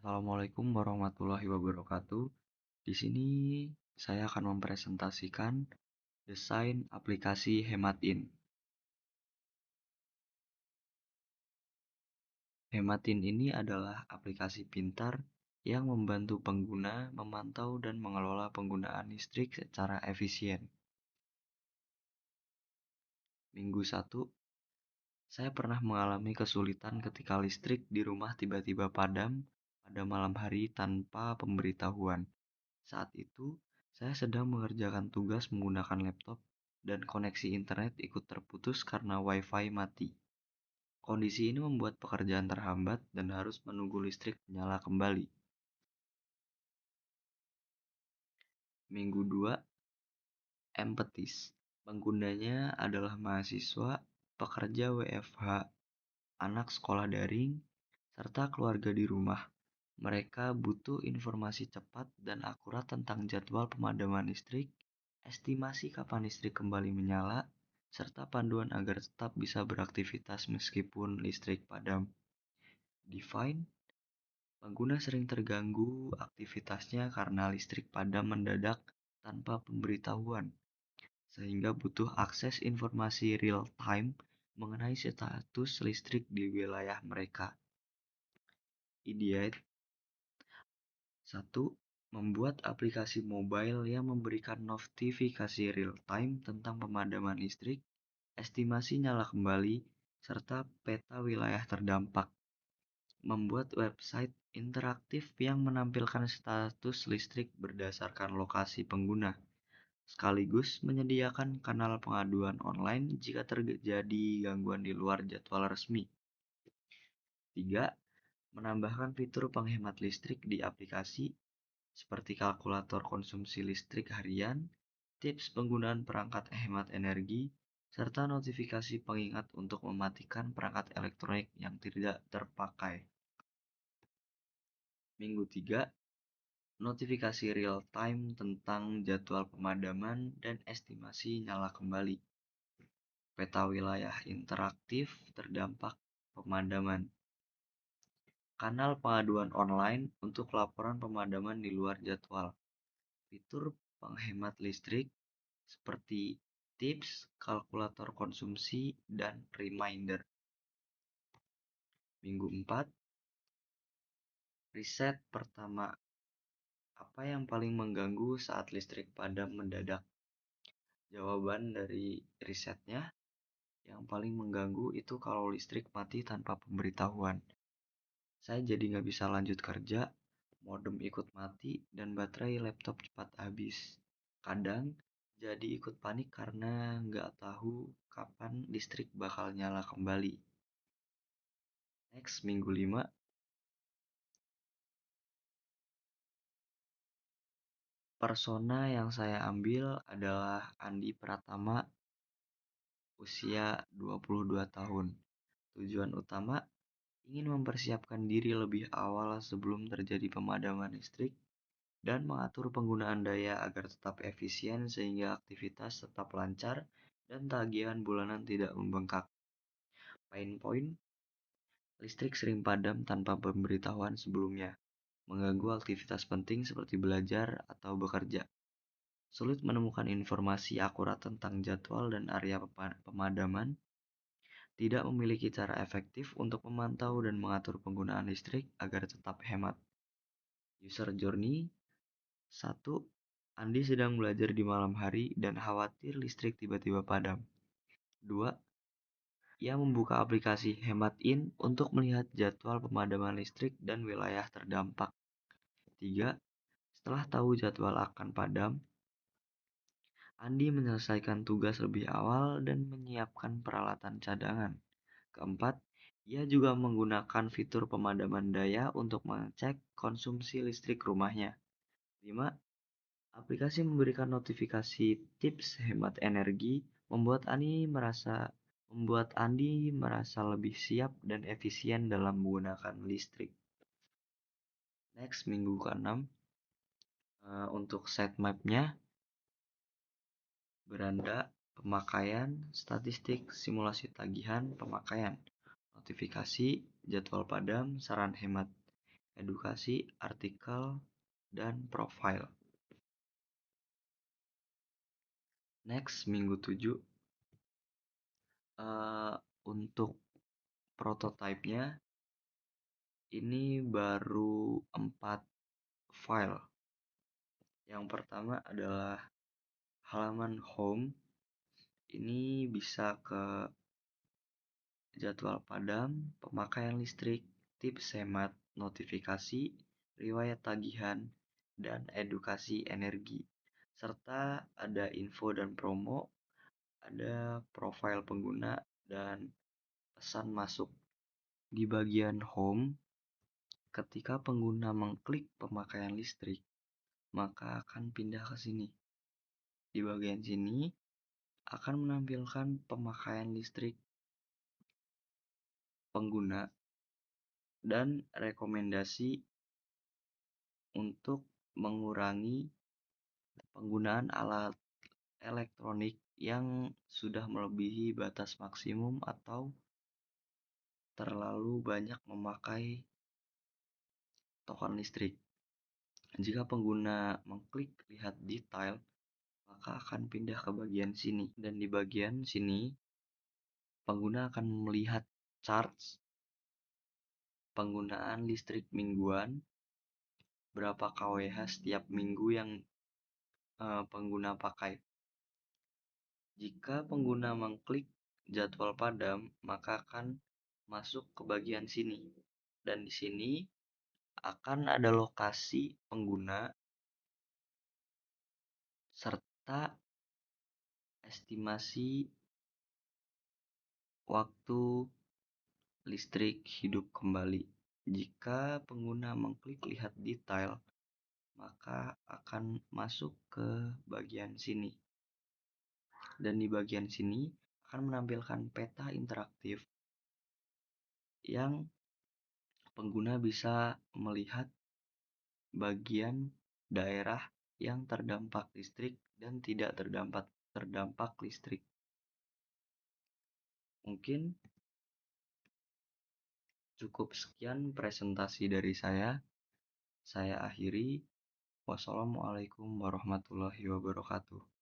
Assalamualaikum warahmatullahi wabarakatuh. Di sini saya akan mempresentasikan desain aplikasi Hematin. Hematin ini adalah aplikasi pintar yang membantu pengguna memantau dan mengelola penggunaan listrik secara efisien. Minggu 1, saya pernah mengalami kesulitan ketika listrik di rumah tiba-tiba padam pada malam hari tanpa pemberitahuan. Saat itu, saya sedang mengerjakan tugas menggunakan laptop dan koneksi internet ikut terputus karena WiFi mati. Kondisi ini membuat pekerjaan terhambat dan harus menunggu listrik menyala kembali. Minggu 2, Empatis. Penggunanya adalah mahasiswa, pekerja WFH, anak sekolah daring, serta keluarga di rumah. Mereka butuh informasi cepat dan akurat tentang jadwal pemadaman listrik, estimasi kapan listrik kembali menyala, serta panduan agar tetap bisa beraktivitas meskipun listrik padam. Define, pengguna sering terganggu aktivitasnya karena listrik padam mendadak tanpa pemberitahuan, sehingga butuh akses informasi real-time mengenai status listrik di wilayah mereka. Ideate 1. Membuat aplikasi mobile yang memberikan notifikasi real-time tentang pemadaman listrik, estimasi nyala kembali, serta peta wilayah terdampak. Membuat website interaktif yang menampilkan status listrik berdasarkan lokasi pengguna, sekaligus menyediakan kanal pengaduan online jika terjadi gangguan di luar jadwal resmi. 3. Menambahkan fitur penghemat listrik di aplikasi seperti kalkulator konsumsi listrik harian, tips penggunaan perangkat hemat energi, serta notifikasi pengingat untuk mematikan perangkat elektronik yang tidak terpakai. Minggu 3, notifikasi real-time tentang jadwal pemadaman dan estimasi nyala kembali. Peta wilayah interaktif terdampak pemadaman. Kanal pengaduan online untuk laporan pemadaman di luar jadwal. Fitur penghemat listrik seperti tips, kalkulator konsumsi, dan reminder. Minggu 4, riset pertama. Apa yang paling mengganggu saat listrik padam mendadak? Jawaban dari risetnya, yang paling mengganggu itu kalau listrik mati tanpa pemberitahuan. Saya jadi nggak bisa lanjut kerja, modem ikut mati, dan baterai laptop cepat habis. Kadang jadi ikut panik karena nggak tahu kapan listrik bakal nyala kembali. Next, minggu 5, persona yang saya ambil adalah Andi Pratama, usia 22 tahun. Tujuan utama, ingin mempersiapkan diri lebih awal sebelum terjadi pemadaman listrik dan mengatur penggunaan daya agar tetap efisien sehingga aktivitas tetap lancar dan tagihan bulanan tidak membengkak. Pain point, listrik sering padam tanpa pemberitahuan sebelumnya, mengganggu aktivitas penting seperti belajar atau bekerja. Sulit menemukan informasi akurat tentang jadwal dan area pemadaman, tidak memiliki cara efektif untuk memantau dan mengatur penggunaan listrik agar tetap hemat. User journey 1. Andi sedang belajar di malam hari dan khawatir listrik tiba-tiba padam. 2. Ia membuka aplikasi Hematin untuk melihat jadwal pemadaman listrik dan wilayah terdampak. 3. Setelah tahu jadwal akan padam, Andi menyelesaikan tugas lebih awal dan menyiapkan peralatan cadangan. Keempat, ia juga menggunakan fitur pemadaman daya untuk mengecek konsumsi listrik rumahnya. 5. Aplikasi memberikan notifikasi tips hemat energi, membuat Andi merasa lebih siap dan efisien dalam menggunakan listrik. Next, minggu ke-6, untuk sitemap-nya, beranda, pemakaian, statistik, simulasi tagihan, pemakaian, notifikasi, jadwal padam, saran hemat. edukasi, artikel, dan profile. Next, minggu 7, untuk prototipenya ini baru 4 file. Yang pertama adalah halaman home. Ini bisa ke jadwal padam, pemakaian listrik, tips hemat, notifikasi, riwayat tagihan, dan edukasi energi. Serta ada info dan promo, ada profil pengguna, dan pesan masuk. Di bagian home, ketika pengguna mengklik pemakaian listrik, maka akan pindah ke sini. Di bagian sini akan menampilkan pemakaian listrik pengguna dan rekomendasi untuk mengurangi penggunaan alat elektronik yang sudah melebihi batas maksimum atau terlalu banyak memakai token listrik. Jika pengguna mengklik lihat detail, maka akan pindah ke bagian sini. Dan di bagian sini, pengguna akan melihat charge penggunaan listrik mingguan, berapa kWh setiap minggu yang pengguna pakai. Jika pengguna mengklik jadwal padam, maka akan masuk ke bagian sini. Dan di sini akan ada lokasi pengguna serta estimasi waktu listrik hidup kembali. Jika pengguna mengklik lihat detail, maka akan masuk ke bagian sini. Dan di bagian sini akan menampilkan peta interaktif yang pengguna bisa melihat bagian daerah yang terdampak listrik dan tidak terdampak listrik. Mungkin cukup sekian presentasi dari saya. Saya akhiri. Wassalamualaikum warahmatullahi wabarakatuh.